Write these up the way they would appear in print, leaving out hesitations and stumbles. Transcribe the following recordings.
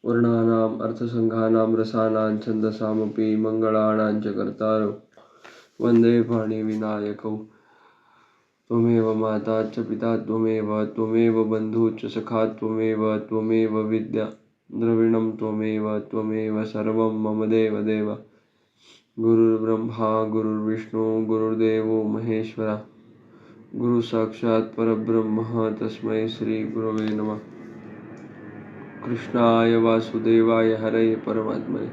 वर्णानाम् अर्थसंघानां रसानां छन्दसामपि मंगलानां च कर्तारौ वन्दे पाणिविनायकौ। त्वमेव माता च पिता त्वमेव बन्धुः च सखा त्वमेव विद्या द्रविणं त्वमेव सर्वं मम देव। गुरुर्ब्रह्मा गुरुर्विष्णु गुरुर्देवो महेश्वरा गुरु साक्षात् परब्रह्म तस्मै श्री गुरवे नमः। कृष्णाय वासुदेवाय हरये परमात्मने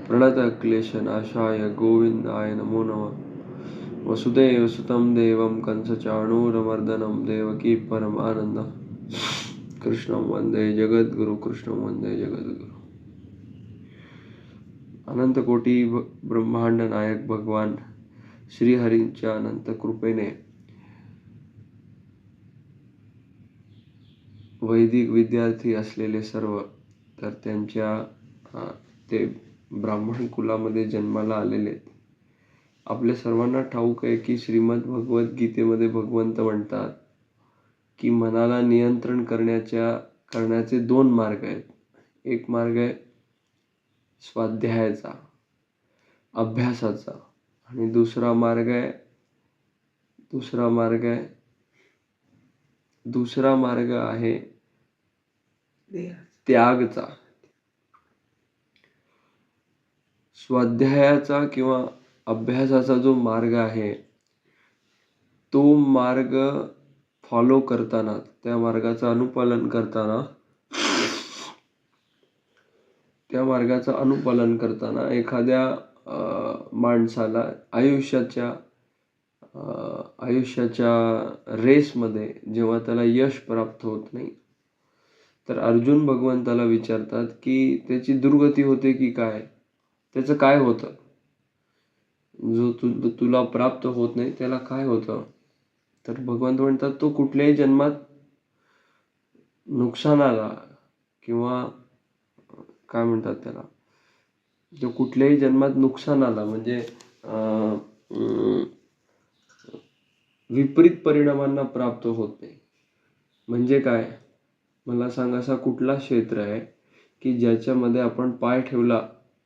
प्रणतक्लेशनाशाय गोविन्दाय नमो नमः। वसुदेवसुतं देवं कंसचाणूरमर्दनं देवकी परमानन्दं कृष्णं वंदे जगद्गुरु। कृष्णं वंदे जगद्गुरु। अनंत कोटी ब्रह्मांड नायक भगवान श्रीहरींच्या अनंत कृपेने वैदिक विद्यार्थी असलेले सर्व तर त्यांच्या ते ब्राह्मण कुलामध्ये जन्माला आलेले आहेत। आपल्या सर्वांना ठाऊक आहे की श्रीमद भगवद्गीतेमध्ये भगवंत म्हणतात की मनाला नियंत्रण करण्याचे दोन मार्ग आहेत। एक मार्ग आहे स्वाध्यायाचा, अभ्यासाचा, आणि दुसरा मार्ग आहे त्यागचा। स्वाध्यायाचा किंवा अभ्यासाचा जो मार्ग आहे तो मार्ग फॉलो करताना, त्या मार्गाचं अनुपालन करताना एखाद्या माणसाला आयुष्याच्या रेसमध्ये जेव्हा त्याला यश प्राप्त होत नाही तर अर्जुन भगवंताला विचारतात की त्याची दुर्गती होते की काय, त्याचं काय होतं, जो तुला प्राप्त होत नाही त्याला काय होतं? तर भगवंत म्हणतात तो कुठल्याही जन्मात नुकसानाला किंवा काय म्हणतात त्याला, जो कुठल्याही जन्मात नुकसानाला म्हणजे विपरीत परिणामांना प्राप्त होत नाही। म्हणजे काय, मला सांग असा कुठला क्षेत्र आहे की ज्याच्यामध्ये आपण पाय ठेवला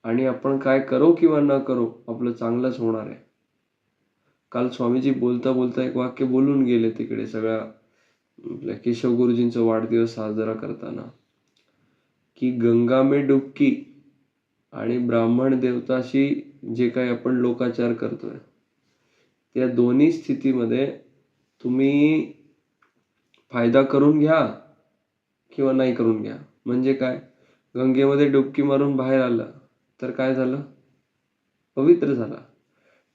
आणि आपण काय करो किंवा न करो आपलं चांगलंच होणार आहे। काल स्वामीजी बोलता बोलता एक वाक्य बोलून गेले तिकडे सगळ्या आपल्या केशव गुरुजींचा वाढदिवस साजरा करताना की गंगा में डुबकी आणि ब्राह्मण देवताशी जे काही आपण लोकाचार करतोय त्या दोन्ही स्थितीमध्ये तुम्ही फायदा करून घ्या किंवा नाही करून घ्या। म्हणजे काय, गंगेमध्ये डुबकी मारून बाहेर आलं तर काय झालं, पवित्र झाला,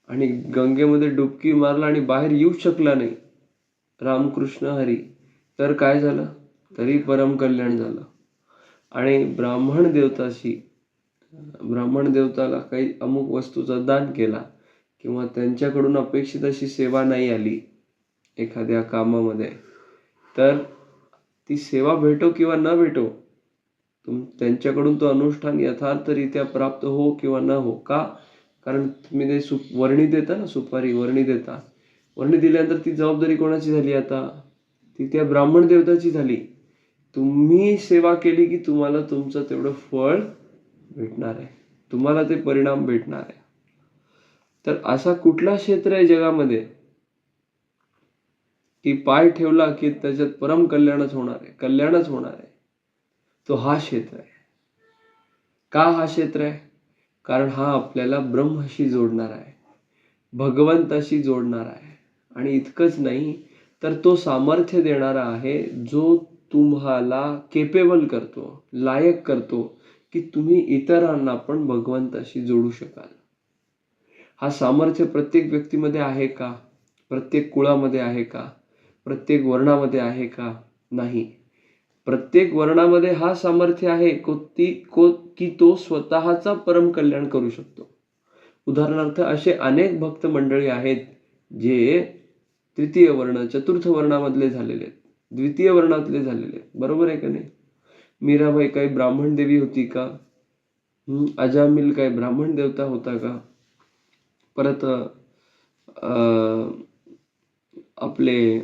आणि गंगेमध्ये डुबकी मारला आणि बाहेर येऊ शकला नाही रामकृष्ण हरी तर काय झालं, तरी परम कल्याण झालं। आणि ब्राह्मण देवताला काही अमुक वस्तूचं दान केला किंवा त्यांच्याकडून अपेक्षित अशी सेवा नाही आली एखाद्या कामामध्ये तर ती सेवा भेटो किंवा न भेटो त्यांच्याकडून तो अनुष्ठान यथार्थरित्या प्राप्त हो किंवा न हो, का, कारण तुम्ही ते वर्णी देता ना, सुपारी वर्णी देता, वर्णी दिल्यानंतर ती जबाबदारी कोणाची झाली, आता ती त्या ब्राह्मण देवताची झाली। तुम्ही सेवा केली की तुम्हाला तुमचं तेवढं फळ भेटणार आहे, तुम्हाला ते परिणाम भेटणार आहे। तर असा कुठला क्षेत्र आहे जगामध्ये की पाय ठेवला की त्याच्यात परम कल्याणच होणार आहे, तो हा क्षेत्र आहे। का हा क्षेत्र आहे, कारण हा आपल्याला ब्रह्माशी जोडणार आहे, भगवंताशी जोडणार आहे, आणि इतकंच नाही तर तो सामर्थ्य देणारा आहे जो तुम्हाला केपेबल करतो, लायक करतो की तुम्ही इतरांना पण भगवंताशी जोडू शकाल। हा सामर्थ्य प्रत्येक व्यक्तीमध्ये आहे का, प्रत्येक कुळामध्ये आहे का, प्रत्येक वर्णामध्ये आहे का, नाही। प्रत्येक वर्णामध्ये हा सामर्थ्य आहे की तो स्वतःचा परम कल्याण करू शकतो। उदाहरणार्थ असे अनेक भक्त मंडळी आहेत जे तृतीय वर्ण, चतुर्थ वर्णामधले झालेले आहेत, द्वितीय वर्णातले झालेले आहेत, बरोबर आहे का नाही? मीराबाई काही ब्राह्मण देवी होती का? अजामिल काय ब्राह्मण देवता होता का? परत आपले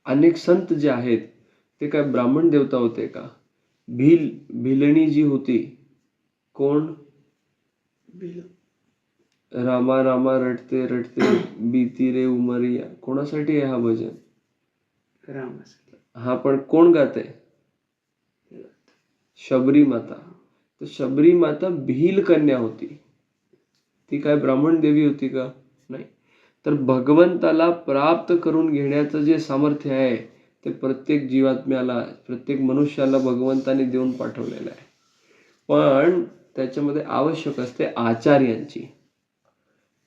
अनेक संत जे आहेत ते काय ब्राह्मण देवता होते का? भिलणी जी होती, कोण? रामा रामा रटते रटते बीती रे उमरिया, कोणासाठी आहे हा भजन? हा, पण कोण गाते? शबरी माता. तर शबरी माता भिल कन्या होती. ती काय ब्राह्मण देवी होती का? नाही. तर भगवंताला प्राप्त करून घेण्याचं जे सामर्थ्य आहे ते प्रत्येक जीवात्म्याला, प्रत्येक मनुष्याला भगवंताने देऊन पाठवलेलं आहे. पण त्याच्यामध्ये आवश्यक असते आचार्यांची.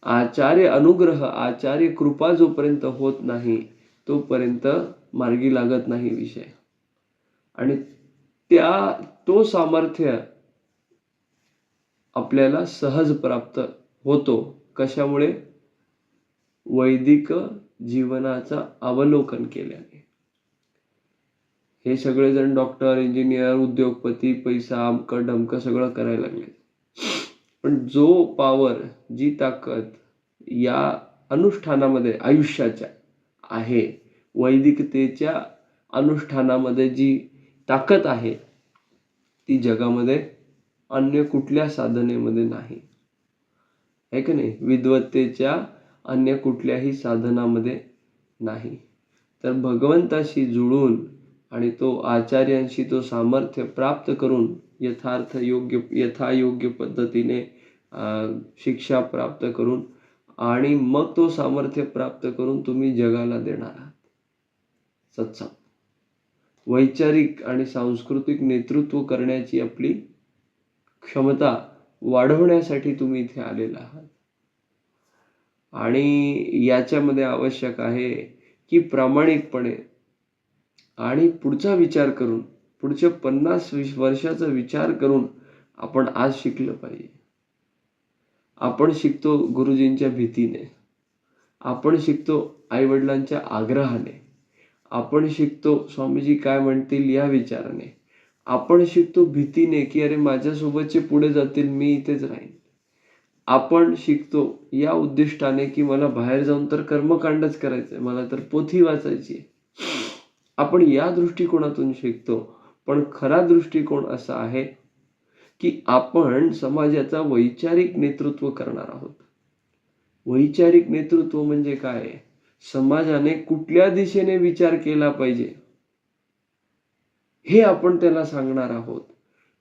आचार्य अनुग्रह, आचार्य कृपा जोपर्यंत होत नाही तोपर्यंत मार्गी लागत नाही विषय. आणि तो सामर्थ्य आपल्याला सहज प्राप्त होतो. कशामुळे? वैदिक जीवनाचा अवलोकन केल्याने. हे सगळेजण डॉक्टर, इंजिनियर, उद्योगपती, पैसा, अमकं डमकं सगळं करायला लागले. पण जो पॉवर, जी ताकद या अनुष्ठानामध्ये आयुष्याच्या आहे, वैदिकतेच्या अनुष्ठानामध्ये जी ताकद आहे, ती जगामध्ये अन्य कुठल्या साधनेमध्ये नाही. आहे का नाही? विद्वत्तेच्या अन्य कुठल्याही साधनामध्ये नाही. तर भगवंताशी जुळून आणि तो आचार्यांशी तो सामर्थ्य प्राप्त करून यथायोग्य पद्धतीने शिक्षा प्राप्त करून आणि मग तो सामर्थ्य प्राप्त करून तुम्ही जगाला देणार आहात सत्संग. वैचारिक आणि सांस्कृतिक नेतृत्व करण्याची आपली क्षमता वाढवण्यासाठी तुम्ही इथे आलेला आहात. आणि याच्यामध्ये आवश्यक आहे की प्रामाणिकपणे आणि पुढचा विचार करून, पुढच्या 50-20 वर्षाचा विचार करून आपण आज शिकलं पाहिजे. आपण शिकतो गुरुजींच्या भीतीने, आपण शिकतो आईवडिलांच्या आग्रहाने, आपण शिकतो स्वामीजी काय म्हणतील या विचाराने, आपण शिकतो भीतीने की अरे माझ्यासोबतचे पुढे जातील, मी इथेच राहीन. आपण शिकतो या उद्दिष्टाने की मला बाहेर जाऊन तर कर्मकांडच करायचंय, मला तर पोथी वाचायची. आपण या दृष्टिकोनातून शिकतो. पण खरा दृष्टिकोन असा आहे की आपण समाजाचा वैचारिक नेतृत्व करणार आहोत. वैचारिक नेतृत्व म्हणजे काय? समाजाने कुठल्या दिशेने विचार केला पाहिजे हे आपण त्याला सांगणार आहोत.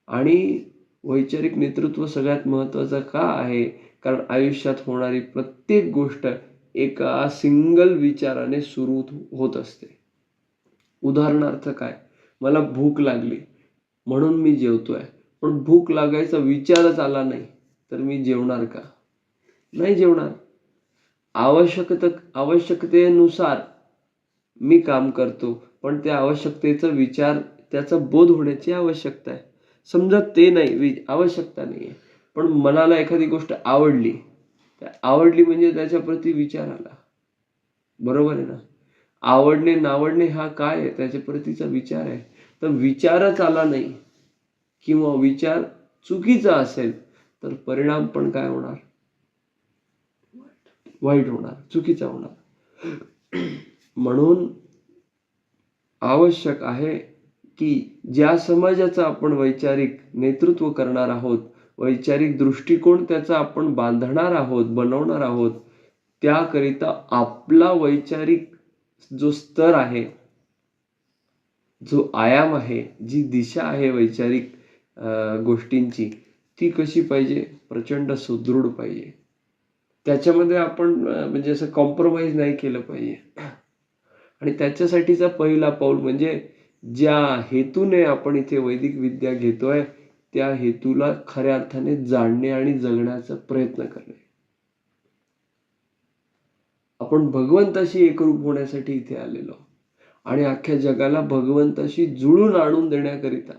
आणि वैचारिक नेतृत्व सगळ्यात महत्वाचं का आहे? कारण आयुष्यात होणारी प्रत्येक गोष्ट एका सिंगल विचाराने सुरू होत असते. उदाहरणार्थ काय? मला भूक लागली म्हणून मी जेवतोय, पण भूक लागायचा विचारच आला नाही तर मी जेवणार का? नाही जेवणार. आवश्यकतेनुसार मी काम करतो, पण त्या आवश्यकतेचा विचार, त्याचा बोध होण्याची आवश्यकता आहे. समजा ते नाही, आवश्यकता नाही आहे, पण मनाला एखादी गोष्ट आवडली म्हणजे त्याच्या प्रती विचार आला. बरोबर आहे ना? आवडणे नावडणे हा काय आहे? त्याच्या प्रतीचा विचार आहे. तर विचारच आला नाही किंवा विचार चुकीचा असेल तर परिणाम पण काय होणार? वाईट होणार, चुकीचा होणार. म्हणून आवश्यक आहे की ज्या समाजाचं आपण वैचारिक नेतृत्व करणार आहोत, वैचारिक दृष्टिकोन त्याचा आपण बांधणार आहोत, बनवणार आहोत, त्याकरिता आपला वैचारिक जो स्तर आहे, जो आयाम आहे, जी दिशा आहे वैचारिक गोष्टींची, ती कशी पाहिजे? प्रचंड सुदृढ पाहिजे. त्याच्यामध्ये आपण म्हणजे असं कॉम्प्रोमाइज नाही केलं पाहिजे. आणि त्याच्यासाठीचा पहिला पाऊल म्हणजे ज्या हेतूने आपण इथे वैदिक विद्या घेतोय त्या हेतूला खऱ्या अर्थाने जाणणे आणि जगण्याचा प्रयत्न करणे. आपण भगवंताशी एकरूप होण्यासाठी इथे आलेलो आणि अख्ख्या जगाला भगवंताशी जुळून आणून देण्याकरिता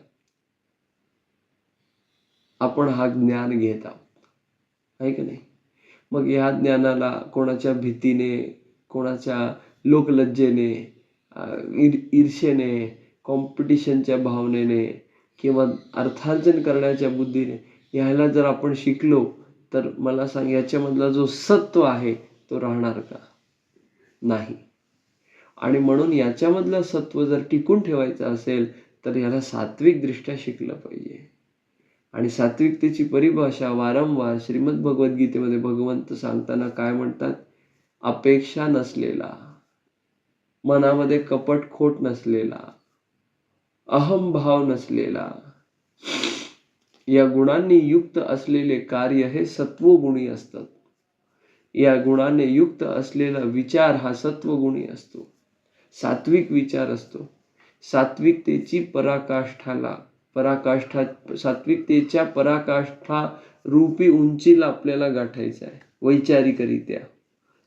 आपण हा ज्ञान घेत आहोत. आहे की नाही? मग या ज्ञानाला कोणाच्या भीतीने, कोणाच्या लोकलज्जेने, ईर्षेने, कॉम्पिटिशनच्या भावनेने किंवा अर्थार्जन करण्याच्या बुद्धीने ह्याला जर आपण शिकलो तर मला सांग, याच्यामधला जो सत्व आहे तो राहणार का? नाही. आणि म्हणून याच्यामधलं सत्व जर टिकून ठेवायचं असेल तर याला सात्विक दृष्ट्या शिकलं पाहिजे. आणि सात्विकतेची परिभाषा वारंवार श्रीमद भगवद्गीतेमध्ये भगवंत सांगताना काय म्हणतात? अपेक्षा नसलेला, मनामध्ये कपट खोट नसलेला, अहंभाव नसलेला, या गुणांनी युक्त असलेले कार्य हे सत्वगुणी असतात. या गुणाने युक्त असलेला विचार हा सत्वगुणी असतो, सात्विक विचार असतो. सात्विकतेची सात्विकतेच्या पराकाष्ठा रूपी उंचीला आपल्याला गाठायचं आहे वैचारिकरित्या.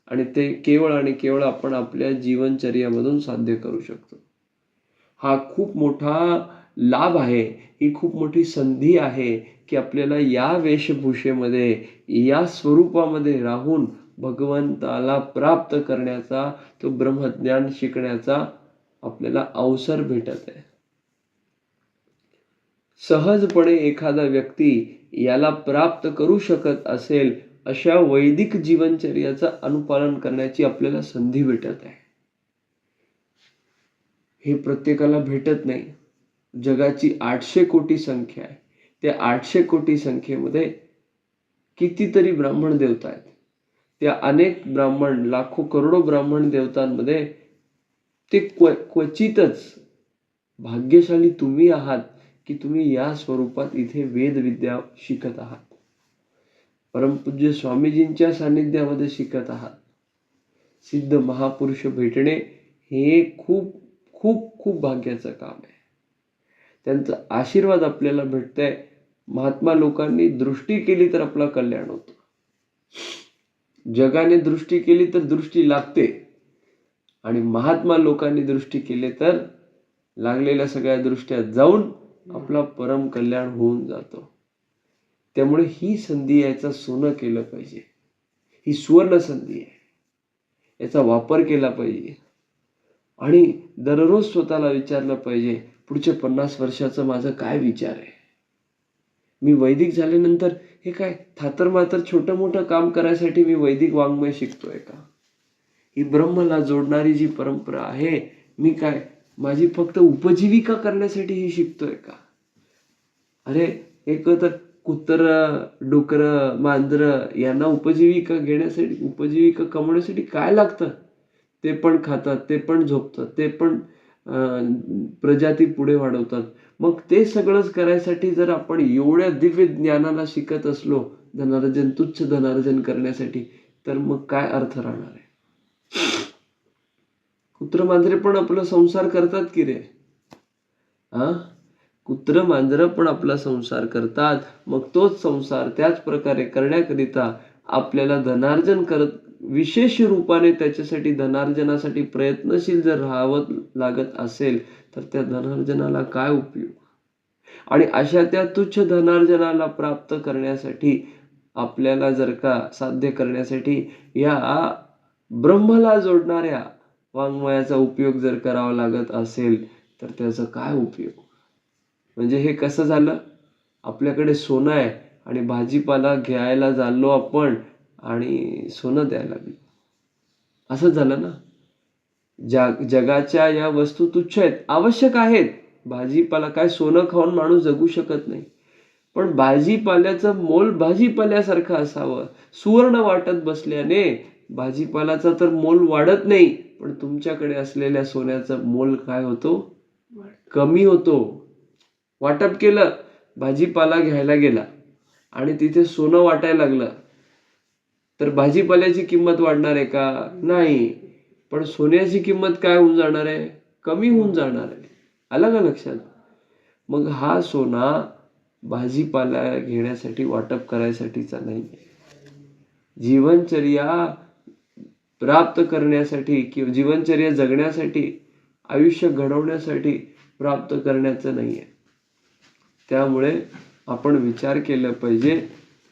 आणि ते केवळ आणि केवळ आपण आपल्या जीवनचर्यामधून साध्य करू शकतो. हा खूप मोठा लाभ आहे, ही खूप मोठी संधी आहे की आपल्याला या वेशभूषेमध्ये, या स्वरूपामध्ये राहून भगवंताला प्राप्त करण्याचा, तो ब्रह्मज्ञान शिकण्याचा आपल्याला अवसर भेटत आहे. सहजपणे एखादा व्यक्ती याला प्राप्त करू शकत असेल अशा वैदिक जीवनचर्याचं अनुपालन करण्याची आपल्याला संधी भेटत आहे. हे प्रत्येकाला भेटत नाही. जगाची 800 कोटी संख्या आहे. त्या 800 कोटी संख्येमध्ये कितीतरी ब्राह्मण देवता आहेत. त्या अनेक ब्राह्मण, लाखो करोडो ब्राह्मण देवतांमध्ये ते क्वचितच भाग्यशाली तुम्ही आहात की तुम्ही या स्वरूपात इथे वेदविद्या शिकत आहात, परमपूज्य स्वामीजींच्या सानिध्यामध्ये शिकत आहात. सिद्ध महापुरुष भेटणे हे खूप खूप खूप भाग्याचं काम आहे. त्यांचा आशीर्वाद आपल्याला भेटतंय. महात्मा लोकांनी दृष्टी केली तर आपलं कल्याण होतं. जगाने दृष्टी केली तर दृष्टी लागते, आणि महात्मा लोकांनी दृष्टी केली तर लागलेल्या सगळ्या दृष्ट्या जाऊन आपला परम कल्याण होऊन जातो. त्यामुळे ही संधी, याचं सोनं केलं पाहिजे. ही सुवर्ण संधी आहे, याचा वापर केला पाहिजे. आणि दररोज स्वतःला विचारलं पाहिजे, पुढच्या 50 वर्षाचं माझं काय विचार आहे? मी वैदिक झाल्यानंतर हे काय थातर मातर छोटं मोठं काम करायसाठी मी वैदिक वाङ्मय शिकतोय का? ही ब्रह्मला जोडणारी जी परंपरा आहे, मी काय माझी फक्त उपजीविका करण्यासाठी ही शिकतोय का? अरे एक तर कुत्रं, डुकरं, मांजरं यांना उपजीविका घेण्यासाठी, उपजीविका कमवण्यासाठी काय लागतं? ते पण खातात, ते पण झोपतात, ते पण प्रजाती पुढे वाढवतात. मग ते सगळंच करायसाठी जर आपण एवढ्या दिव्य ज्ञानाला शिकत असलो धनार्जन, तुच्छ धनार्जन करण्यासाठी, तर मग काय अर्थ राहणार आहे? कुत्र मांजरे पण आपला संसार करतात की रे? कुत्र मांजरं पण आपला संसार करतात. मग तोच संसार त्याच प्रकारे करण्याकरिता आपल्याला धनार्जन करत, विशेष रूपाने त्याच्यासाठी धनार्जनासाठी प्रयत्नशील जर राहावं लागत असेल तर त्या धनार्जनाला काय उपयोग? आणि अशा त्या तुच्छ धनार्जनाला प्राप्त करण्यासाठी आपल्याला जर का साध्य करण्यासाठी या ब्रह्मला जोडणाऱ्या वाङ्मयाचा उपयोग जर करावा लागत असेल तर त्याचा काय उपयोग? म्हणजे हे कसं झालं? आपल्याकडे सोनं आहे आणि भाजीपाला घ्यायला चाललो आपण आणि सोनं द्यायला लागलो, असं झालं ना. जगाच्या या वस्तू तुच्छ आहेत, आवश्यक आहेत. भाजीपाला काय सोनं खाऊन माणूस जगू शकत नाही, पण भाजीपाल्याचं मोल भाजीपाल्यासारखं असावं. सुवर्ण वाटत बसल्याने भाजीपाल्याचा तर मोल वाढत नाही, पण तुमच्याकडे असलेल्या सोन्याचं मोल काय होतो? कमी होतो. वाटप केलं, भाजीपाला घ्यायला गेला आणि तिथे सोनं वाटायला लागलं, तर भाजीपाल्याची किंमत वाढणार आहे का? नाही. पण सोन्याची किंमत काय होऊन जाणार आहे? कमी होऊन जाणार आहे. आलं का लक्षात? मग हा सोना भाजीपाला घेण्यासाठी, वाटप करायसाठीचा नाही. जीवनचर्या प्राप्त करण्यासाठी किंवा जीवनचर्या जगण्यासाठी, आयुष्य घडवण्यासाठी प्राप्त करण्याचं नाही आहे. त्यामुळे आपण विचार केला पाहिजे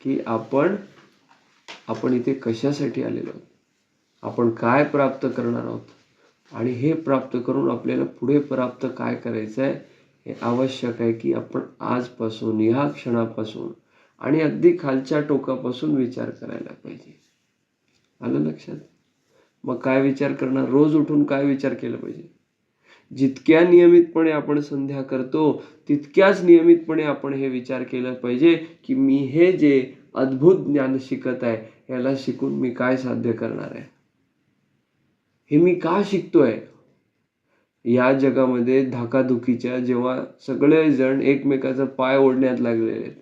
की आपण इथे कशासाठी आलेलो आहोत, आपण काय प्राप्त करणार आहोत, आणि हे प्राप्त करून आपल्याला पुढे प्राप्त काय करायचं आहे हे आवश्यक आहे की आपण आजपासून, या क्षणापासून आणि अगदी खालच्या टोकापासून विचार करायला पाहिजे. आलं लक्षात? मग काय विचार करणार? रोज उठून काय विचार केला पाहिजे? जितक्या नियमितपणे आपण संध्या करतो तितक्याच नियमितपणे आपण हे विचार केला पाहिजे की मी हे जे अद्भुत ज्ञान शिकत आहे याला शिकून मी काय साध्य करणार आहे, हे मी का शिकतोय. या जगामध्ये धाकाधुकीच्या जेव्हा सगळेजण एकमेकाचा पाय ओढण्यात लागलेले आहेत,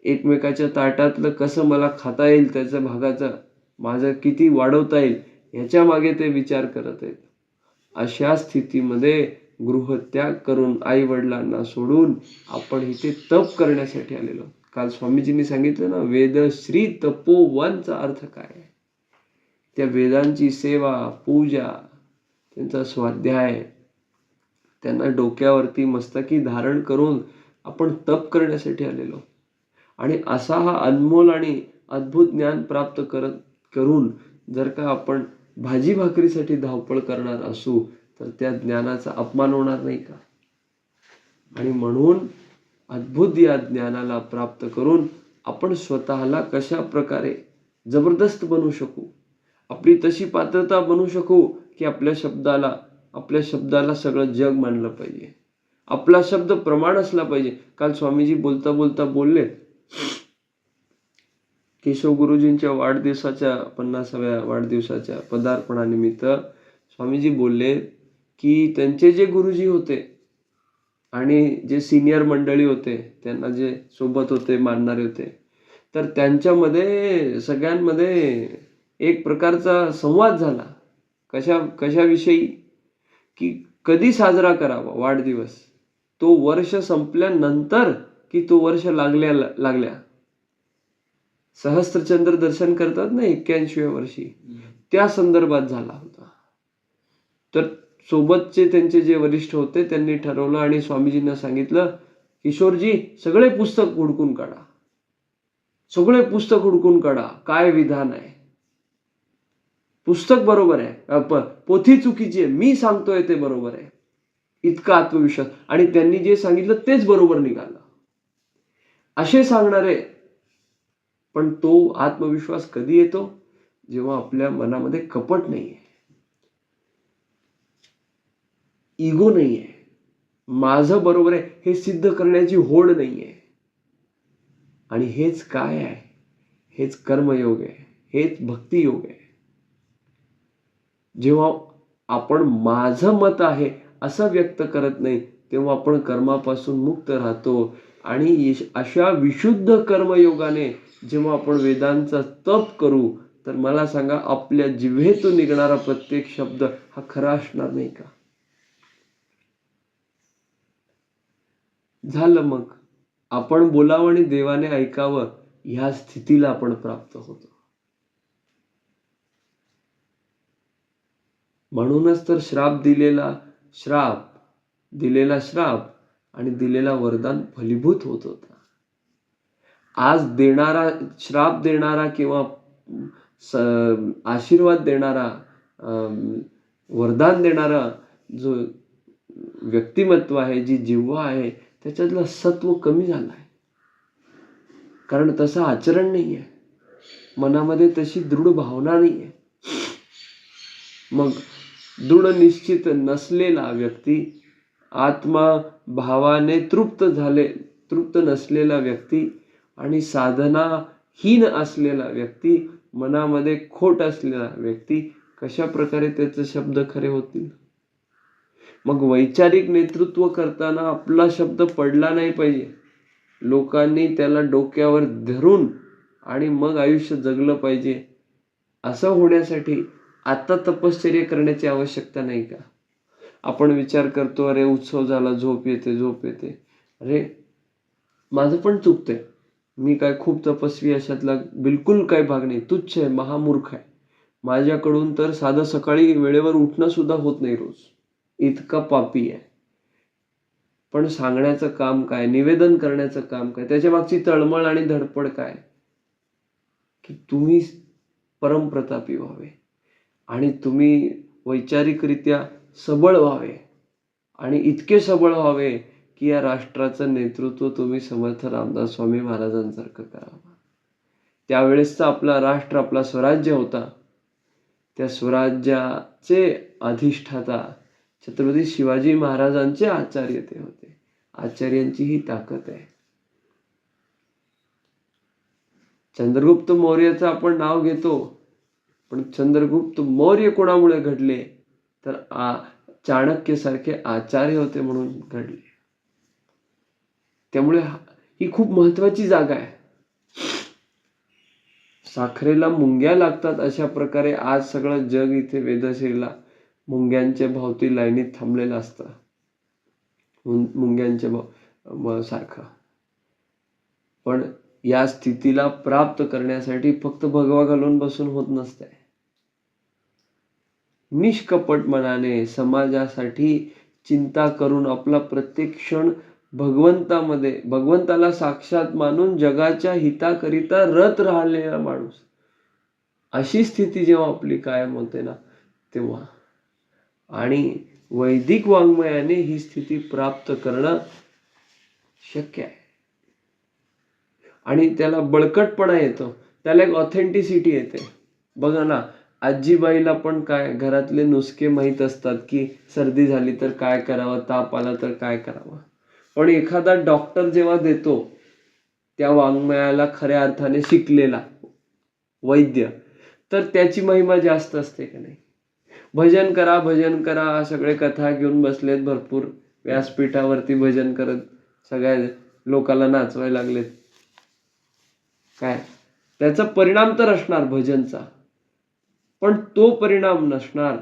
एकमेकाच्या ताटातलं कसं मला खाता येईल त्याचं भागाचं माझं किती वाढवता येईल ह्याच्या मागे ते विचार करत आहेत, अशा स्थितीमध्ये गृहत्याग करून आई वडिलांना सोडून आपण इथे तप करण्यासाठी आलेलो. काल स्वामीजींनी सांगितलं ना, वेदश्री तपोवनचा अर्थ काय आहे. त्या वेदांची सेवा, पूजा, त्यांचा स्वाध्याय, त्यांना डोक्यावरती मस्तकी धारण करून आपण तप करण्यासाठी आलेलो. आणि असा हा अनमोल आणि अद्भुत ज्ञान प्राप्त करून जर का आपण भाजी भाकरीसाठी धावपळ करणार असू तर त्या ज्ञानाचा अपमान होणार नाही का. आणि म्हणून अद्भुत या ज्ञानाला प्राप्त करून आपण स्वतःला कशा प्रकारे जबरदस्त बनवू शकू, आपली तशी पात्रता बनवू शकू की आपल्या शब्दाला सगळं जग मानलं पाहिजे, आपला शब्द प्रमाण असला पाहिजे. काल स्वामीजी बोलता बोलता बोलले, केशव गुरुजींच्या 50व्या वाढदिवसाच्या पदार्पणानिमित्त स्वामीजी बोलले की त्यांचे जे गुरुजी होते आणि जे सिनियर मंडळी होते, त्यांना जे सोबत होते, मानणारे होते, तर त्यांच्यामध्ये सगळ्यांमध्ये एक प्रकारचा संवाद झाला. कशाविषयी की कधी साजरा करावा वाढदिवस, तो वर्ष संपल्यानंतर की तो वर्ष लागल्या. सहस्त्रचंद्र दर्शन करतात ना 81व्या वर्षी, त्या संदर्भात झाला होता. तर सोबतचे त्यांचे जे वरिष्ठ होते त्यांनी ठरवलं आणि स्वामीजींना सांगितलं, किशोरजी सगळे पुस्तक हुडकून काढा, काय विधान आहे. पुस्तक बरोबर आहे, पोथी चुकीची आहे, मी सांगतोय ते बरोबर आहे, इतका आत्मविश्वास. आणि त्यांनी जे सांगितलं तेच बरोबर निघालं, असे सांगणारे. पण तो आत्मविश्वास कधी येतो, जेव्हा आपल्या मनामध्ये कपट नाहीये, इगो नाहीये, माझं बरोबर आहे हे सिद्ध करण्याची होड नाहीये. आणि हेच काय आहे, हेच कर्मयोग आहे, हेच भक्तियोग आहे. जेव्हा आपण माझं मत आहे असं व्यक्त करत नाही तेव्हा आपण कर्मापासून मुक्त राहतो. आणि अशा विशुद्ध कर्मयोगाने जेव्हा आपण वेदांचा तप करू तर मला सांगा, आपल्या जिव्हेतून निघणारा प्रत्येक शब्द हा खरा असणार नाही का. झालं मग आपण बोलावं आणि देवाने ऐकावं, ह्या स्थितीला आपण प्राप्त होतो. म्हणूनच तर दिलेला श्राप आणि दिलेला वरदान फलीभूत होत होता. आज श्राप देणारा किंवा आशीर्वाद देणारा, वरदान देणारा जो व्यक्तिमत्व आहे, जी जिव्हा आहे, त्याच्यातलं सत्व कमी झालं आहे. कारण तसं आचरण नाही आहे, मनामध्ये तशी दृढ भावना नाही आहे. मग दृढ निश्चित नसलेला व्यक्ती, आत्मा भावाने तृप्त नसलेला व्यक्ती आणि साधनाहीन असलेला व्यक्ती, मनामध्ये खोट असलेला व्यक्ती, कशा प्रकारे त्याचे शब्द खरे होतील. मग वैचारिक नेतृत्व करताना आपला शब्द पडला नाही पाहिजे, लोकांनी त्याला डोक्यावर धरून आणि मग आयुष्य जगलं पाहिजे. असं होण्यासाठी आता तपश्चर्या करण्याची आवश्यकता नाही का. आपण विचार करतो, अरे उत्सव झाला, झोप येते. अरे माझं पण चुकतंय, मी काय खूप तपस्वी अशातला बिलकुल काही भाग नाही, तुच्छ आहे, महामूर्ख आहे. माझ्याकडून तर साधं सकाळी वेळेवर उठणं सुद्धा होत नाही रोज, इतका पापी आहे. पण सांगण्याचं काम काय, निवेदन करण्याचं काम काय, त्याच्या मागची तळमळ आणि धडपड काय, की तुम्ही परमप्रतापी व्हावे आणि तुम्ही वैचारिकरित्या सबळ व्हावे आणि इतके सबळ व्हावे की या राष्ट्राचं नेतृत्व तुम्ही समर्थ रामदास स्वामी महाराजांसारखं करावं. त्यावेळेसचा आपला राष्ट्र, आपला स्वराज्य होता, त्या स्वराज्याचे अधिष्ठाता छत्रपती शिवाजी महाराजांचे आचार्य ते होते. आचार्यांची ही ताकद आहे. चंद्रगुप्त मौर्याचं आपण नाव घेतो, पण चंद्रगुप्त मौर्य कोणामुळे घडले तर चाणक्य सारखे आचार्य होते म्हणून घडले. त्यामुळे ही खूप महत्वाची जागा आहे. साखरेला मुंग्या लागतात अशा प्रकारे आज सगळं जग इथे वेदश्रीला मुंग्यांच्या भोवती लाईनीत थांबलेलं असतं. मुंग्यांच्या सारखं. पण या स्थितीला प्राप्त करण्यासाठी फक्त भगवा घालून बसून होत नसते. निष्कपट मनाने समाजासाठी चिंता करून आपला प्रत्येक क्षण भगवंताला साक्षात मानून जगाच्या हिताकरिता रत राहिलेला माणूस, अशी स्थिती जेव्हा आपली कायम होते ना तेव्हा, आणि वैदिक वाङ्मयाने ही स्थिती प्राप्त करणं शक्य आहे. आणि त्याला बळकटपणा येतो, त्याला एक ऑथेंटिसिटी येते. बघा ना, आजीबाईला पण काय घरातले नुसके माहीत असतात की सर्दी झाली तर काय करावं, ताप आला तर काय करावं. पण एखादा डॉक्टर जेव्हा देतो त्या वाङ्मयाला खऱ्या अर्थाने शिकलेला वैद्य, तर त्याची महिमा जास्त असते का नाही. भजन करा भजन करा, सगळे कथा घेऊन बसलेत, भरपूर व्यासपीठावरती भजन करत सगळ्या लोकांना नाचवायला लागलेत. काय त्याचा परिणाम तर असणार भजनचा, पण तो परिणाम नसणार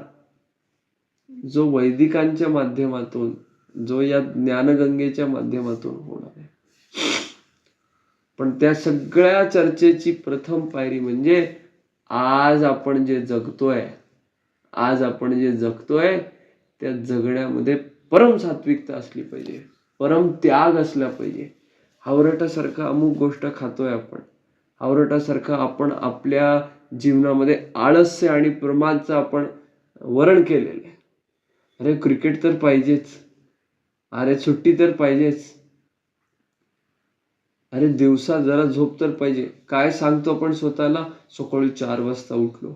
जो वैदिकांच्या माध्यमातून, जो या ज्ञानगंगेच्या माध्यमातून होणार आहे. पण त्या सगळ्या चर्चेची प्रथम पायरी म्हणजे आज आपण जे जगतोय त्या जगण्यामध्ये परम सात्विकता असली पाहिजे, परम त्याग असला पाहिजे. हावरटासारखं अमुक गोष्ट खातोय आपण, हावरटासारखं आपण आपल्या जीवनामध्ये आळस्य आणि प्रमादचं आपण वरण केलेलं आहे. अरे क्रिकेट तर पाहिजेच, अरे सुट्टी तर पाहिजेच, अरे दिवसा जरा झोप तर पाहिजे. काय सांगतो आपण स्वतःला, सकाळी 4 वाजता उठलो.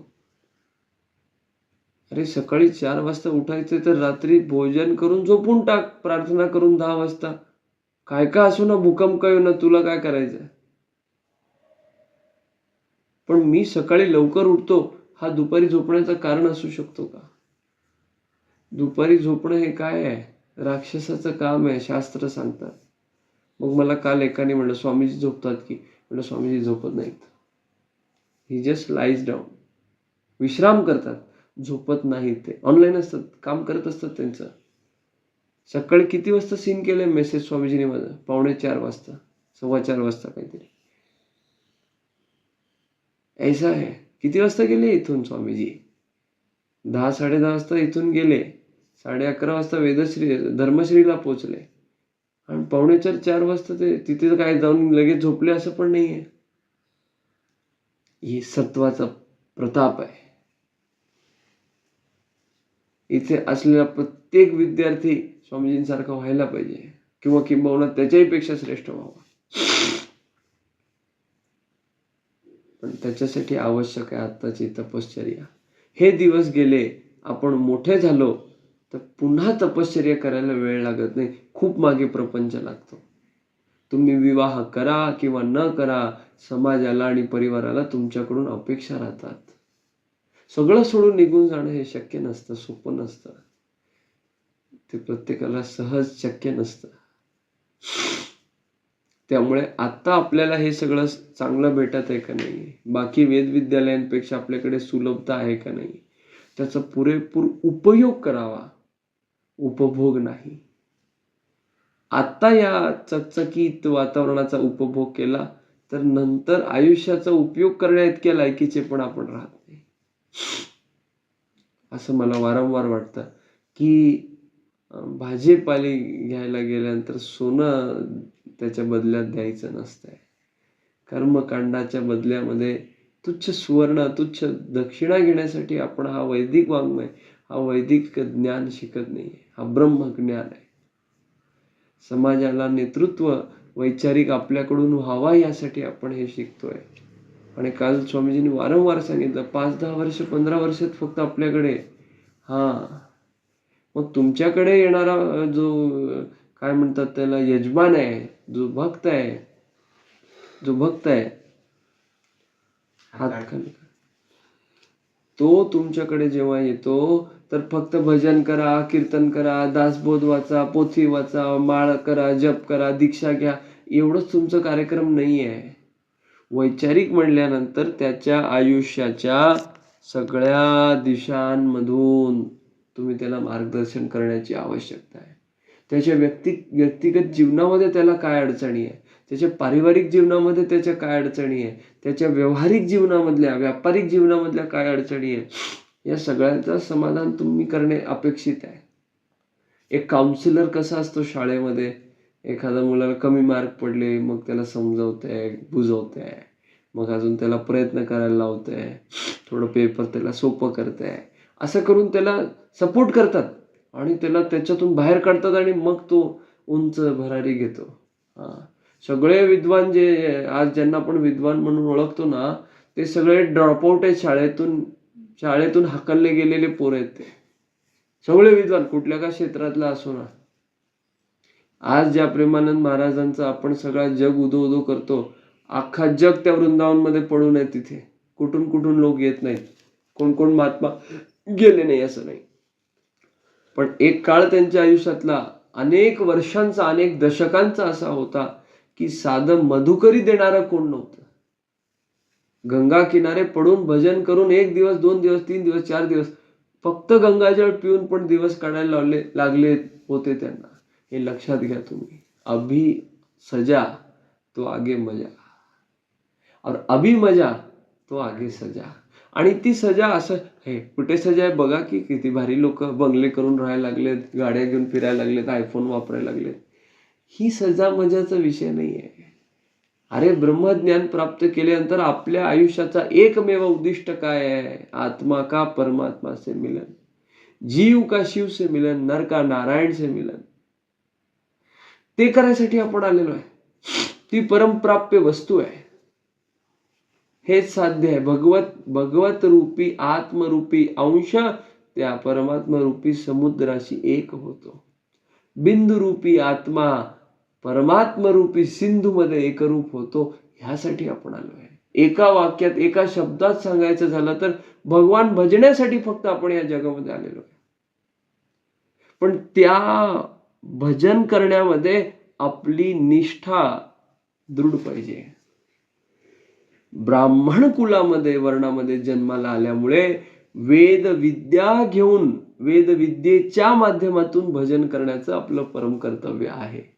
अरे सकाळी 4 वाजता उठायचं तर रात्री भोजन करून झोपून टाक, प्रार्थना करून 10 वाजता. काय का असो ना, भूकंप येऊ ना, तुला काय करायचं. पण मी सकाळी लवकर उठतो हा दुपारी झोपण्याचं कारण असू शकतो का. दुपारी झोपणं हे काय आहे, राक्षसाचं काम आहे, शास्त्र सांगतात. मग मला काल एकाने म्हणलं स्वामीजी झोपतात की, म्हणलं स्वामीजी झोपत नाहीत, ही जस्ट लाईज डाऊन, विश्राम करतात, झोपत नाहीत. ते ऑनलाईन असतात, काम करत असतात त्यांचं. सकाळी किती वाजता सीन केलंय मेसेज स्वामीजीने माझं, 3:45 वाजता, 4:15 वाजता काहीतरी ऐसा आहे. किती वाजता गेले इथून स्वामीजी, 10 साडे 10 वाजता इथून गेले, 11:30 वाजता धर्मश्रीला पोहोचले, आणि 3:45-4 वाजता ते तिथे काय जाऊन लगेच झोपले असं पण नाहीये. ही सत्वाचा प्रताप आहे. इथे असलेला प्रत्येक विद्यार्थी स्वामीजींसारखा व्हायला पाहिजे, किंवा किंबहुना त्याच्याही पेक्षा श्रेष्ठ व्हावा. पण त्याच्यासाठी आवश्यक आहे आत्ताची तपश्चर्या. हे दिवस गेले, आपण मोठे झालो तर पुन्हा तपश्चर्या करायला वेळ लागत नाही, खूप मागे प्रपंच लागतो. तुम्ही विवाह करा किंवा न करा, समाजाला आणि परिवाराला तुमच्याकडून अपेक्षा राहतात. सगळं सोडून निघून जाणं हे शक्य नसतं, सोपं नसतं, ते प्रत्येकाला सहज शक्य नसतं. त्यामुळे आता आपल्याला हे सगळं चांगलं भेटत आहे का नाही, बाकी वेदविद्यालयांपेक्षा आपल्याकडे सुलभता आहे का नाही, त्याचा पुरेपूर उपयोग करावा, उपभोग नाही. आता या चकचकीत वातावरणाचा उपभोग केला तर नंतर आयुष्याचा उपयोग करण्या इतक्या लायकीचे पण आपण राहत नाही. असं मला वारंवार वाटतं की भाजीपाले घ्यायला गेल्यानंतर सोनं त्याच्या बदल्यात द्यायचं नसतंय. कर्मकांडाच्या बदल्यामध्ये तुच्छ सुवर्ण, तुच्छ दक्षिणा घेण्यासाठी आपण हा वैदिक वाङ्मय, हा वैदिक ज्ञान शिकत नाही, हा ब्रह्मज्ञान आहे. समाजाला नेतृत्व वैचारिक आपल्याकडून व्हावा यासाठी आपण हे शिकतोय. आणि काल स्वामीजींनी वारंवार सांगितलं, 5-10 वर्ष 15 वर्षात फक्त आपल्याकडे मग तुमच्याकडे येणारा जो काय म्हणतात त्याला यजमान आहे, जो भक्त आहे, हात खाली करा, तो तुमच्याकडे जेव्हा येतो तर फक्त भजन करा, कीर्तन करा, दासबोध वाचा, पोथी वाचा, माळ करा, जप करा, दीक्षा घ्या, एवढंच तुमचा कार्यक्रम नाही आहे. वैचारिक म्हणल्यानंतर त्याच्या आयुष्याच्या सगळ्या दिशांमधून तुम्ही त्याला मार्गदर्शन करण्याची आवश्यकता आहे. त्याच्या व्यक्तिगत जीवनामध्ये त्याला काय अडचणी आहे, त्याच्या पारिवारिक जीवनामध्ये त्याच्या काय अडचणी आहे, त्याच्या व्यावहारिक जीवनामधल्या, व्यापारिक जीवनामधल्या काय अडचणी आहे, या सगळ्यांचं समाधान तुम्ही करणे अपेक्षित आहे. एक काउन्सिलर कसा असतो शाळेमध्ये, एखाद्या मुलाला कमी मार्क पडले, मग त्याला समजवतंय, बुजवतंय, मग अजून त्याला प्रयत्न करायला लावतंय, थोडं पेपर त्याला सोपं करतंय, असं करून त्याला सपोर्ट करतात आणि त्याला त्याच्यातून बाहेर काढतात आणि मग तो उंच भरारी घेतो. सगळे विद्वान जे आज ज्यांना आपण विद्वान म्हणून ओळखतो ना, ते सगळे ड्रॉपआउट आहेत, शाळेतून हाकलले गेलेले पोर आहेत. ते सगळे विद्वान कुठल्या का क्षेत्रातला असो ना. आज ज्या प्रेमानंद महाराजांचा आपण सगळा जग उदो उदो करतो, अख्खा जग त्या वृंदावनमध्ये पडून आहे. तिथे कुठून कुठून लोक येत नाहीत, कोण महात्मा गेले नाही असं नाही, पण एक काळ त्यांच्या आयुष्यातला अनेक वर्षांचा, अनेक दशकांचा असा होता की साधं मधुकरी देणारं कोण नव्हतं. गंगा किनारे पडून भजन करून 1 दिवस, 2 दिवस, 3 दिवस, 4 दिवस फक्त गंगाजळ पिऊन पण दिवस काढायला लागले होते त्यांना. हे लक्षात घ्या तुम्ही. अभी सजा तो आगे मजा, और अभी मजा तो आगे सजा. आणि ती सजा असं हे कुठे सजा आहे बघा की किती भारी लोक बंगले करून राहायला लागलेत, गाड्या घेऊन फिरायला लागलेत, आयफोन वापरायला लागलेत. ही सजा मजाचा विषय नाही आहे. अरे ब्रह्मज्ञान प्राप्त केल्यानंतर आपल्या आयुष्याचा एकमेव उद्दिष्ट काय आहे? आत्मा का परमात्मा से मिलन, जीव का शिव से मिलन, नर का नारायण से मिलन. ते करायसाठी आपण आलेलो आहे. ती परमप्राप्य वस्तू आहे. हेच साध्य आहे. भगवत रूपी आत्मरूपी अंश त्या परमात्मा रूपी समुद्राशी एक होतो. बिंदू रूपी आत्मा परमात्मा रूपी सिंधू मध्ये एकरूप होतो. ह्यासाठी आपण आलो आहे. एका वाक्यात, एका शब्दात सांगायचं झालं तर भगवान भजण्यासाठी फक्त आपण या जगामध्ये आलेलो आहे. पण त्या भजन करण्यामध्ये आपली निष्ठा दृढ पाहिजे. ब्राह्मण कुलामध्ये, वर्णामध्ये जन्माला आल्यामुळे वेदविद्या घेऊन, वेदविद्येच्या माध्यमातून भजन करण्याचं आपलं परम कर्तव्य आहे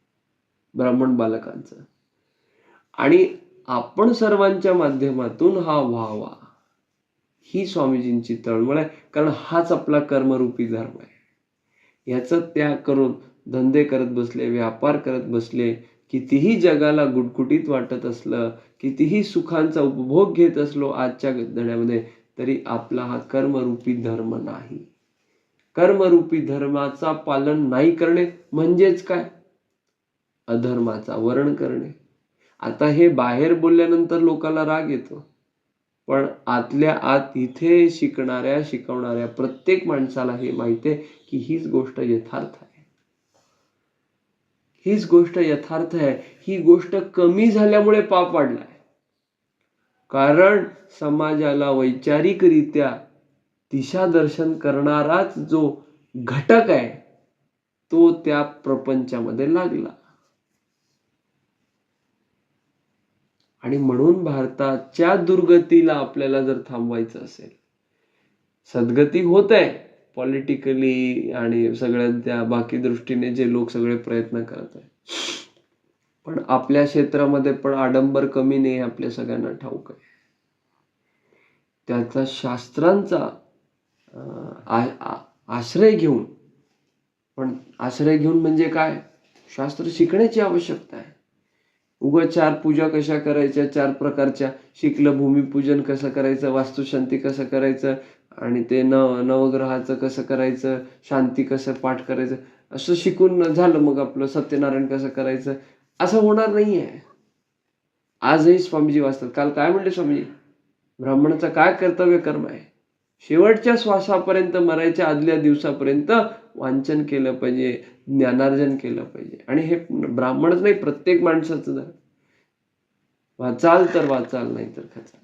ब्राह्मण बालकांचं. आणि आपण सर्वांच्या माध्यमातून हा व्हावा, ही स्वामीजींची तळमळ आहे. कारण हाच आपला कर्मरूपी धर्म आहे. याचा त्याग करून धंदे करत बसले, व्यापार करत बसले, कितीही जगाला गुटगुटीत वाटत असलं, कितीही सुखांचा उपभोग घेत असलो आजच्या धड्यामध्ये, तरी आपला हा कर्मरूपी धर्म नाही. कर्मरूपी धर्माचा पालन नाही करणे म्हणजेच काय? अधर्माचा वर्ण करणे. आता हे बाहेर बोलल्यानंतर लोकांना राग येतो, पण आतल्या आत इथे शिकवणाऱ्या प्रत्येक माणसाला हे माहिती आहे की हीच गोष्ट यथार्थ आहे. हीच गोष्ट यथार्थ आहे. ही गोष्ट कमी झाल्यामुळे पाप वाढलाय. कारण समाजाला वैचारिकरित्या दिशादर्शन करणाराच जो घटक आहे तो त्या प्रपंचामध्ये लागला. आणि म्हणून भारताच्या दुर्गतीला आपल्याला जर थांबवायचं असेल, सद्गती होत आहे पॉलिटिकली आणि सगळ्या त्या बाकी दृष्टीने जे लोक सगळे प्रयत्न करत आहेत, पण आपल्या क्षेत्रामध्ये पण आडंबर कमी नाही, आपल्या सगळ्यांना ठाऊक आहे. त्याचा शास्त्रांचा आश्रय घेऊन, पण आश्रय घेऊन म्हणजे काय? शास्त्र शिकण्याची आवश्यकता आहे. उगा 4 पूजा कशा करायच्या, 4 प्रकारच्या शिकलं, भूमिपूजन कसं करायचं, वास्तुशांती कसं करायचं, आणि ते नवग्रहाचं कसं करायचं, शांती कसं पाठ करायचं, असं शिकून झालं मग आपलं सत्यनारायण कसं करायचं, असं होणार नाहीये. आजही स्वामीजी वाचतात. काल काय म्हणले स्वामीजी? ब्राह्मणाचं काय कर्तव्य कर्म आहे? शेवटच्या श्वासापर्यंत, मरायच्या आदल्या दिवसापर्यंत वाचन केलं पाहिजे, ज्ञानार्जन केलं पाहिजे. आणि हे ब्राह्मणच नाही, प्रत्येक माणसाचं धर्म. वाचाल तर वाचाल, नाही तर खचाल.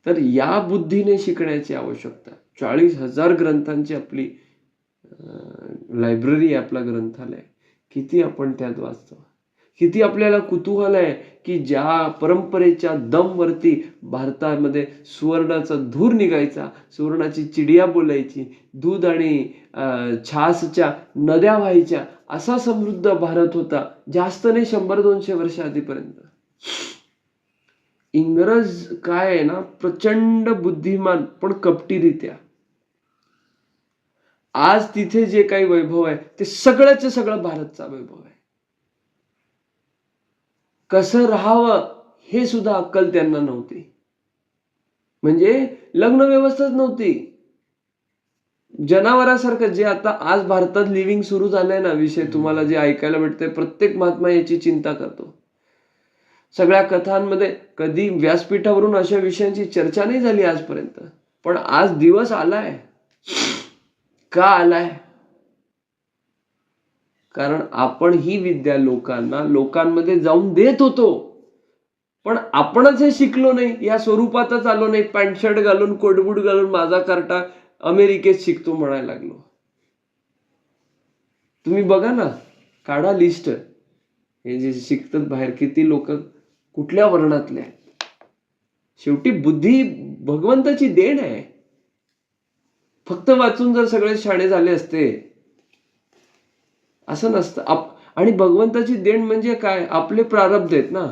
तर या बुद्धीने शिकण्याची आवश्यकता. 40,000 ग्रंथांची आपली लायब्ररी आहे, आपला ग्रंथालय. किती आपण त्यात वाचतो, किती आपल्याला कुतूहल आहे की ज्या परंपरेच्या दमवरती भारतामध्ये सुवर्णाचा धूर निघायचा, सुवर्णाची चिडिया बोलायची, दूध आणि छासच्या नद्या व्हायच्या, असा समृद्ध भारत होता. जास्त नाही, 100-200 वर्ष आधीपर्यंत. इंग्रज काय आहे ना, प्रचंड बुद्धिमान पण कपटीरित्या. आज तिथे जे काही वैभव आहे ते सगळ्याच सगळं भारतचा वैभव आहे. कसं राहावं हे सुद्धा अक्कल त्यांना नव्हती. म्हणजे लग्न व्यवस्थाच नव्हती. जनावरासारखं जे आता आज भारतात लिव्हिंग सुरू झालंय ना, विषय तुम्हाला जे ऐकायला भेटतंय, प्रत्येक महात्मा याची चिंता करतो. सगळ्या कथांमध्ये कधी व्यासपीठावरून अशा विषयांची चर्चा नाही झाली आजपर्यंत. पण आज दिवस आलाय. का आलाय? कारण आपण ही विद्या लोकांमध्ये जाऊन देत होतो, पण आपणच हे शिकलो नाही, या स्वरूपातच आलो नाही. पॅन्ट शर्ट घालून, कोटबूट घालून माझा कार्टा अमेरिकेत शिकतो म्हणायला लागलो. तुम्ही बघा ना, काढा लिस्ट, हे जे शिकतात बाहेर किती लोक कुठल्या वर्णातले आहेत. शेवटी बुद्धी भगवंताची देण आहे. फक्त वाचून जर सगळे शाणे झाले असते असं नसतं. आणि भगवंताची देण म्हणजे काय? आपले प्रारब्ध आहेत ना.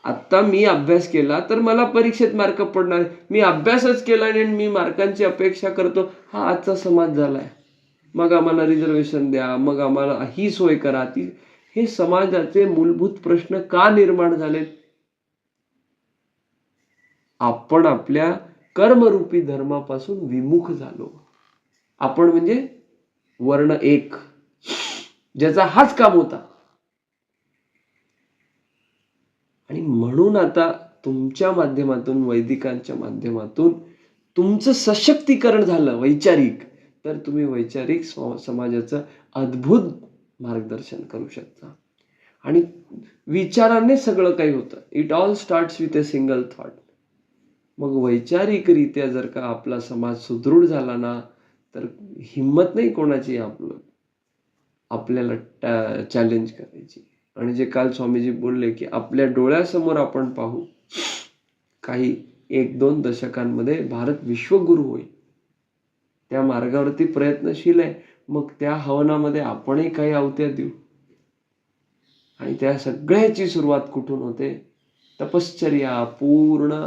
आता मी अभ्यास केला तर मला परीक्षेत मार्क पडणार. मी अभ्यासच केला आणि मी मार्कांची अपेक्षा करतो, हा आजचा समाज झालाय. मग आम्हाला रिझर्वेशन द्या, मग आम्हाला ही सोय करा, ती. हे समाजाचे मूलभूत प्रश्न का निर्माण झालेत? आपण आपल्या कर्मरूपी धर्मापासून विमुख झालो. आपण म्हणजे वर्ण एक, ज्याचा हाच काम होता. आणि म्हणून आता तुमच्या माध्यमातून, वैदिकांच्या माध्यमातून तुमचं सशक्तीकरण झालं वैचारिक, तर तुम्ही वैचारिक समाजाचं अद्भुत मार्गदर्शन करू शकता. आणि विचाराने सगळं काही होतं. It all starts with a single thought. मग वैचारिकरित्या जर का आपला समाज सुदृढ झाला ना, तर हिंमत नाही कोणाची आपल्याला चॅलेंज करायची. आणि जे काल स्वामीजी बोलले की आपल्या डोळ्यासमोर आपण पाहू, काही 1-2 दशकांमध्ये भारत विश्वगुरु होईल. त्या मार्गावरती प्रयत्नशील आहे. मग त्या हवनामध्ये आपणही काही आहुत्या देऊ. आणि त्या सगळ्याची सुरुवात कुठून होते? तपश्चर्या, पूर्ण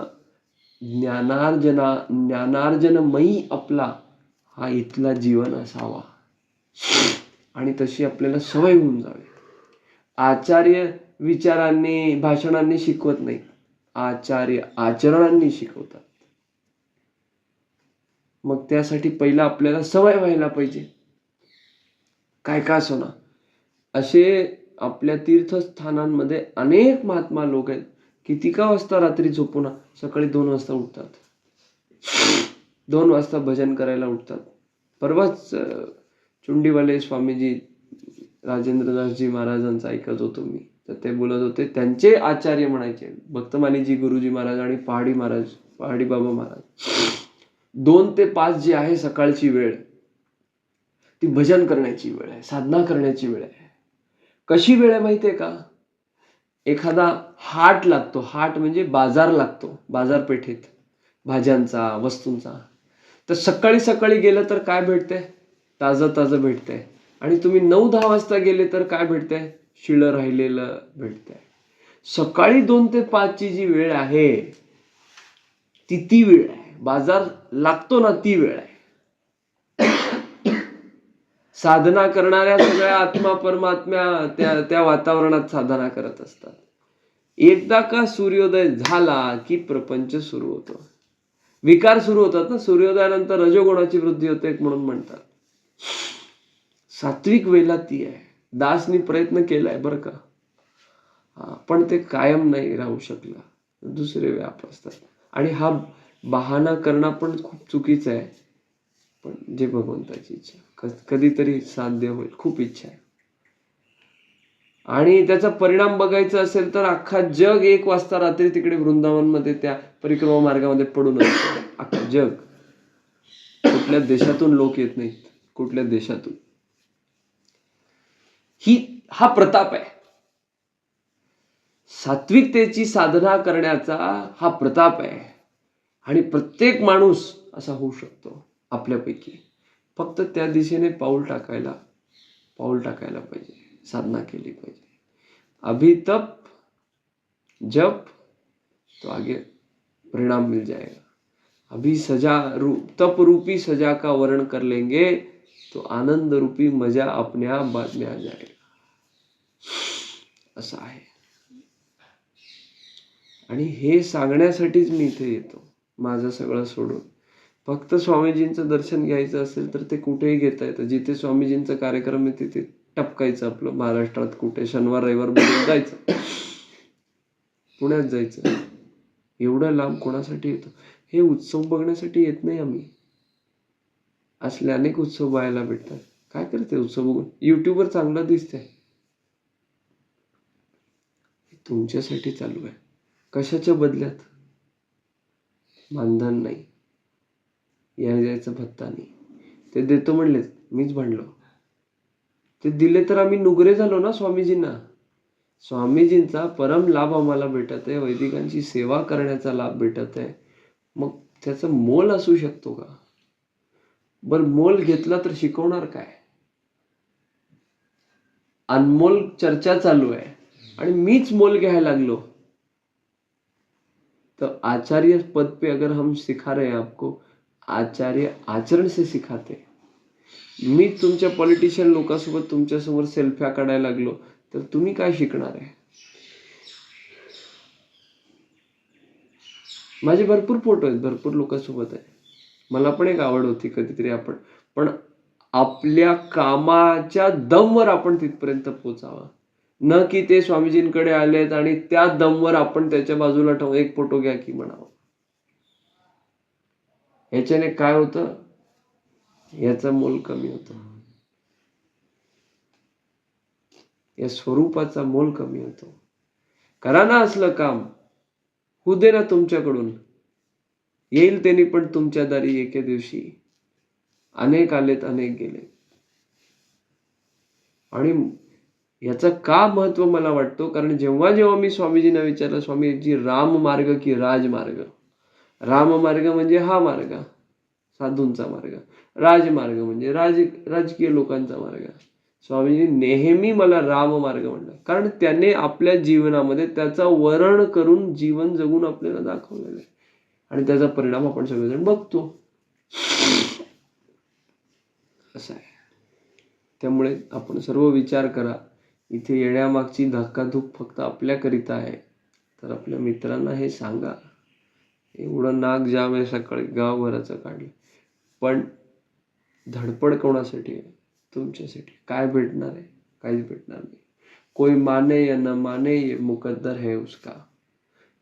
ज्ञानार्जनमयी आपला हा इथला जीवन असावा. आणि तशी आपल्याला सवय होऊन जावी. आचार्य विचारांनी, भाषणांनी शिकवत नाहीत. आचार्य आचरणांनी शिकवतात. मग त्यासाठी पहिला आपल्याला सवय व्हायला पाहिजे. काय का असो ना, असे आपल्या तीर्थस्थानांमध्ये अनेक महात्मा लोक आहेत. किती का वाजता रात्री झोपून सकाळी 2 वाजता उठतात. 2 वाजता भजन करायला उठतात. परवाच चुंडीवाले स्वामीजी, राजेंद्रदासजी महाराजांचं ऐकत होतो मी. तर ते बोलत होते, त्यांचे आचार्य म्हणायचे भक्तमालीजी गुरुजी महाराज आणि पहाडी बाबा महाराज. 2 ते 5 जी आहे सकाळची वेळ, ती भजन करण्याची वेळ आहे, साधना करण्याची वेळ आहे. कशी वेळ आहे माहितीये का? एखादा हाट लागतो, हाट म्हणजे बाजार लागतो, बाजारपेठेत भाज्यांचा, वस्तूंचा. तर सकाळी सकाळी गेलं तर काय भेटते? ताजं भेटतंय. आणि तुम्ही 9-10 वाजता गेले तर काय भेटतंय? शिळं राहिलेलं भेटतंय. सकाळी 2 ते 5 ची जी वेळ आहे ती वेळ आहे. बाजार लागतो ना, ती वेळ आहे. साधना करणाऱ्या सगळ्या आत्मा परमात्म्या त्या वातावरणात साधना करत असतात. एकदा का सूर्योदय झाला की प्रपंच सुरू होतो. विकार सुरू होतात ना. सूर्योदयानंतर रजोगुणाची वृद्धी होते म्हणून म्हणतात. सात्विक वेला ती आहे. दासनी प्रयत्न केलाय बरं का, पण ते कायम नाही राहू शकला. दुसरे व्याप असतात. आणि हा बहाणा करणं पण खूप चुकीचं आहे. पण जे भगवंताची इच्छा, कधीतरी साध्य होईल, खूप इच्छा आहे. आणि त्याचा परिणाम बघायचा असेल तर अख्खा जग 1 वाजता रात्री तिकडे वृंदावनमध्ये त्या परिक्रमा मार्गामध्ये पडून असतं. अख्खं जग. कुठल्या देशातून लोक येत नाहीत, कुठल्या देशातून. हा प्रताप आहे. सात्विकतेची साधना करण्याचा हा प्रताप आहे. आणि प्रत्येक माणूस असा होऊ शकतो आपल्यापैकी. फक्त त्या दिशेने पाऊल टाकायला पाहिजे, साधना केली पाहिजे. अभी तप जप तो आगे परिणाम मिल जाएगा. अभी तप रूपी सजा का वर्ण कर लेंगे तो आनंद रूपी मजा अपने आप बाद में आ जाएगा. असं आहे. आणि हे सांगण्यासाठीच मी इथे येतो, माझं सगळं सोडून. फक्त स्वामीजींचं दर्शन घ्यायचं असेल तर ते कुठेही घेता येतं. जिथे स्वामीजींचा कार्यक्रम आहे तिथे टपकायचं आपलं. महाराष्ट्रात कुठे शनिवार रविवार बघून जायचं, पुण्यात जायचं. एवढं लांब कोणासाठी येतो? हे उत्सव बघण्यासाठी येत नाही आम्ही. असले अनेक उत्सव बघायला भेटतात. काय करते उत्सव बघून? युट्यूबवर चांगलं दिसतंय. तुमच्यासाठी चालू आहे. कशाच्या बदल्यात? मानधन नाही, यायचं भत्ता नाही. ते देतो म्हणले, मीच भांडलो. ते दिले तर आम्ही नुगरे झालो ना स्वामीजींना. स्वामीजींचा परम लाभ आम्हाला भेटत आहे, वैदिकांची सेवा करण्याचा लाभ भेटत आहे. मग त्याचं मोल असू शकतो का? बरं, मोल घेतला तर शिकवणार काय? अनमोल चर्चा चालू आहे आणि मीच मोल घ्यायला लागलो. तो आचार्य पद पे अगर हम सिखा रहे हैं आपको, आचार्य आचरण से सिखाते. मी तुमच्या पॉलिटिशियन लोकांसोबत तुमच्यासमोर सेल्फ्या काढायला लागलो तर तुम्ही काय शिकणार आहे? माझे भरपूर फोटो आहेत, भरपूर लोकांसोबत आहे. मला पण एक आवड होती कधीतरी आपण, पण आपल्या कामाच्या दमवर आपण तिथपर्यंत पोचावं. न की ते स्वामीजींकडे आलेत आणि त्या दमवर आपण त्याच्या बाजूला ठेवून एक फोटो घ्या की म्हणावं. ह्याच्याने काय होतं? याचं मोल कमी होतं, या स्वरूपाचा मोल कमी होतो. करा ना असलं काम, होऊ दे ना तुमच्याकडून. येईल त्यांनी पण तुमच्या दारी एके दिवशी. अनेक आलेत, अनेक गेले. आणि याचं का महत्व मला वाटतो? कारण जेव्हा जेव्हा मी स्वामीजींना विचारलं, स्वामीजी राम मार्ग की राजमार्ग? राम मार्ग म्हणजे हा मार्ग, साधूंचा मार्ग. राजमार्ग म्हणजे राजकीय लोकांचा मार्ग. स्वामीजी नेहमी मला राम मार्ग म्हणलं, कारण त्याने आपल्या जीवनामध्ये त्याचा वर्ण करून जीवन जगून आपल्याला दाखवलेलं आहे. आणि त्याचा परिणाम आपण सगळेजण बघतो. असं आहे. त्यामुळे आपण सर्व विचार करा. इथे येण्यामागची धक्काधूक फक्त आपल्याकरिता आहे. तर आपल्या मित्रांना हे सांगा. एवढं नाक जाम आहे सकाळी गावभराचं काढलं, पण धडपड कोणासाठी आहे? तुमच्यासाठी. काय भेटणार आहे? काहीच भेटणार नाही. कोई माने या न माने ये मुकद्दर है उसका.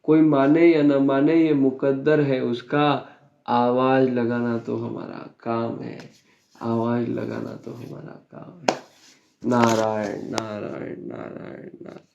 कोई माने या न माने ये मुकद्दर है उसका. आवाज लगाना तो हमारा काम है. आवाज लगाना तो हमारा काम है. नारायण नारायण नारायण नारायण.